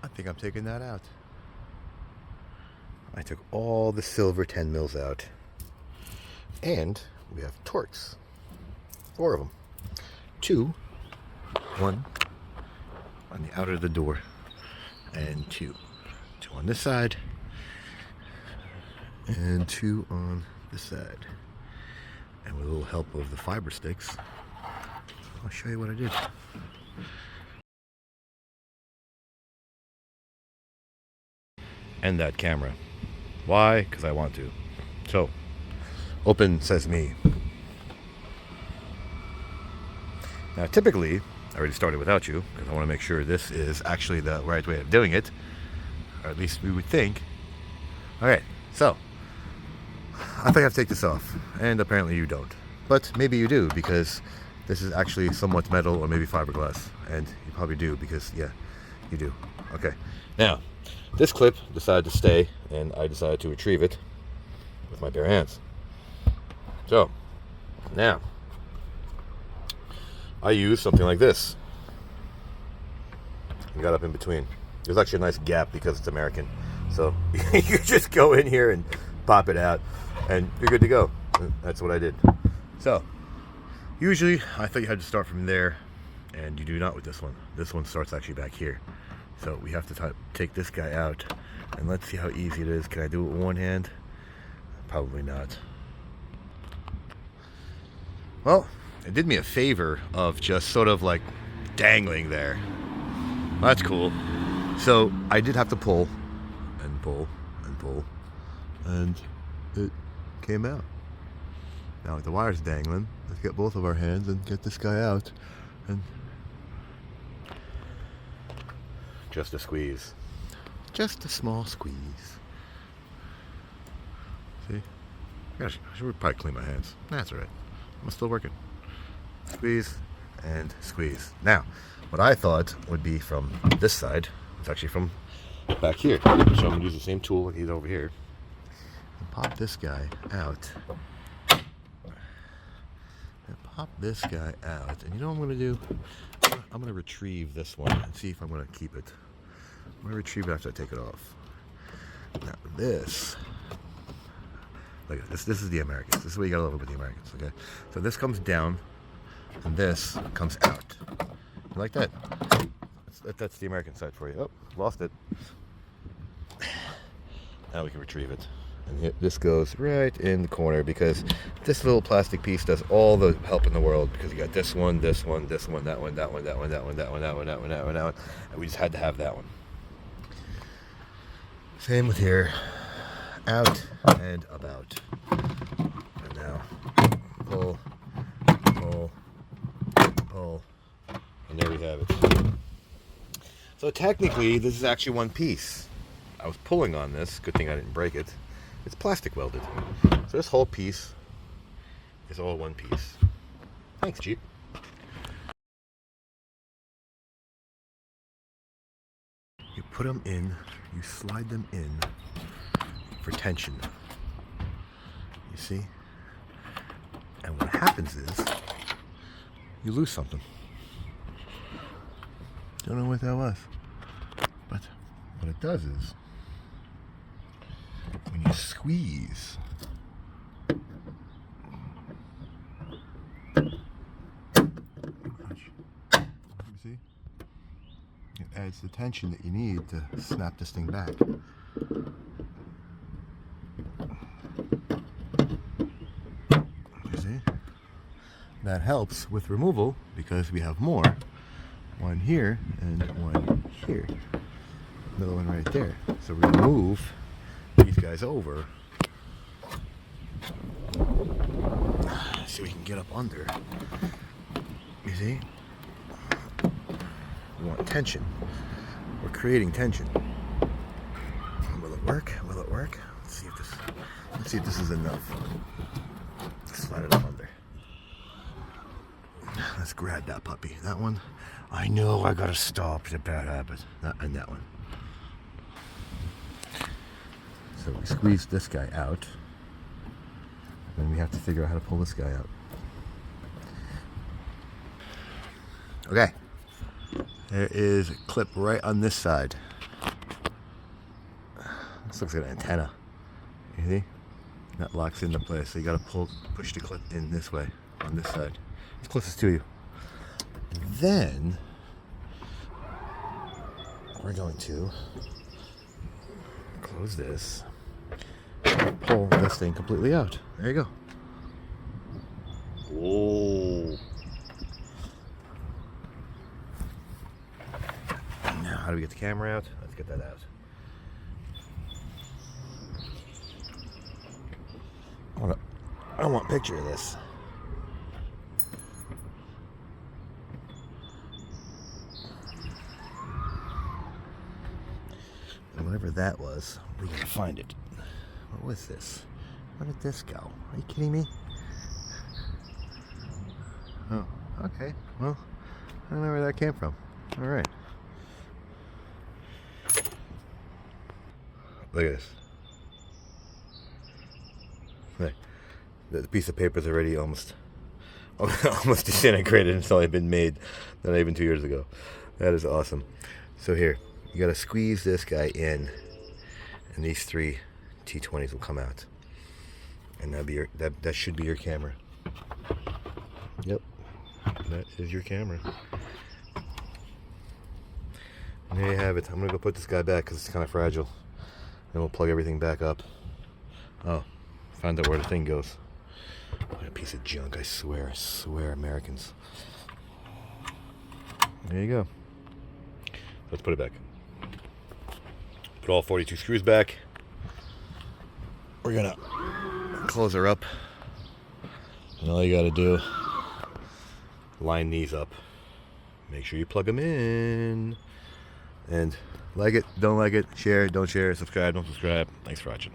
I think I'm taking that out. I took all the silver 10 mils out. And we have Torx. 4 of them. 2. 1 on the outer of the door. And 2. 2 on this side. And 2 on this side. And with a little help of the fiber sticks, I'll show you what I did. And that camera. Why? Because I want to. So, open Sesame. Now, typically, I already started without you, because I want to make sure this is actually the right way of doing it. Or at least we would think. Alright, so, I think I have to take this off. And apparently you don't. But maybe you do, because this is actually somewhat metal or maybe fiberglass. And you probably do, because, yeah, you do. Okay. Now, this clip decided to stay, and I decided to retrieve it with my bare hands. So, now, I use something like this. You got up in between. There's actually a nice gap because it's American. So, you just go in here and pop it out, and you're good to go. That's what I did. So, usually, I thought you had to start from there, and you do not with this one. This one starts actually back here. So we have to take this guy out, and let's see how easy it is. Can I do it with one hand? Probably not. Well, it did me a favor of just sort of like dangling there. That's cool. So I did have to pull, and pull, and pull, and it came out. Now with the wires dangling, let's get both of our hands and get this guy out, and just a squeeze. Just a small squeeze. See? Gosh, I should probably clean my hands. That's alright. I'm still working. Squeeze and squeeze. Now, what I thought would be from this side, it's actually from back here. So I'm going to use the same tool like he's over here. And pop this guy out. And pop this guy out. And you know what I'm going to do? I'm going to retrieve this one and see if I'm going to keep it. I'm going to retrieve it after I take it off. Now this, look at this. This is the Americans. This is what you got to love about the Americans, okay? So this comes down, and this comes out. You like that? That's the American side for you. Oh, lost it. Now we can retrieve it. And this goes right in the corner because this little plastic piece does all the help in the world because you got this one, this one, this one, that one, that one, that one, that one, that one, that one, that one, that one, that one, and we just had to have that one. Same with here. Out and about. And now pull, pull, pull, and there we have it. So technically, this is actually one piece. I was pulling on this. Good thing I didn't break it. It's plastic welded. So this whole piece is all one piece. Thanks, Jeep. You put them in, you slide them in for tension. You see? And what happens is, you lose something. Don't know what that was. But what it does is, when you squeeze, you see? It adds the tension that you need to snap this thing back. You see? That helps with removal because we have more. One here and one here. Another one right there. So we remove these guys over. So we can get up under. You see? We want tension. We're creating tension. Will it work? Will it work? Let's see if this is enough. Slide it up under. Let's grab that puppy. That one. I know I gotta stop. It's a bad habit. And that one. So we squeeze this guy out. Then we have to figure out how to pull this guy out. Okay. There is a clip right on this side. This looks like an antenna. You see? That locks into place. So you gotta push the clip in this way, on this side. It's closest to you. Then we're going to close this, pull this thing completely out. There you go. Whoa. Now, how do we get the camera out? Let's get that out. I want a picture of this. And whatever that was, we're gonna find it. What was this? Where did this go? Are you kidding me? Oh, okay. Well, I don't know where that came from. All right. Look at this. Look. The piece of paper is already almost disintegrated. It's only been made not even 2 years ago. That is awesome. So here, you gotta squeeze this guy in, and these 3 T20s will come out, and that should be your camera. Yep, that is your camera. And there you have it. I'm gonna go put this guy back because it's kind of fragile, and we'll plug everything back up. Oh, found out where the thing goes. What a piece of junk, I swear, Americans. There you go. Let's put it back. Put all 42 screws back. We're gonna close her up. And all you gotta do, line these up. Make sure you plug them in. And like it, don't like it, share, don't share, subscribe, don't subscribe. Thanks for watching.